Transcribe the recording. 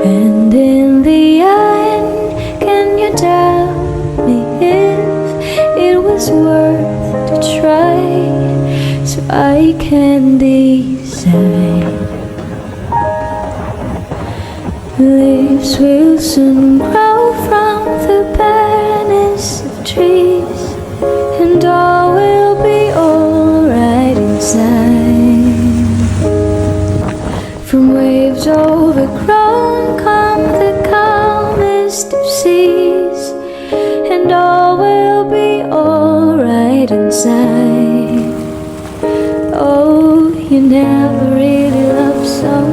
And in the end, can you tell me if it was worth to try, so I can decide? Leaves will soon grow from the barrenness of trees, and all will be alright inside. From waves overgrown come the calmest of seas, and all will be alright inside. Oh, you never really loved someone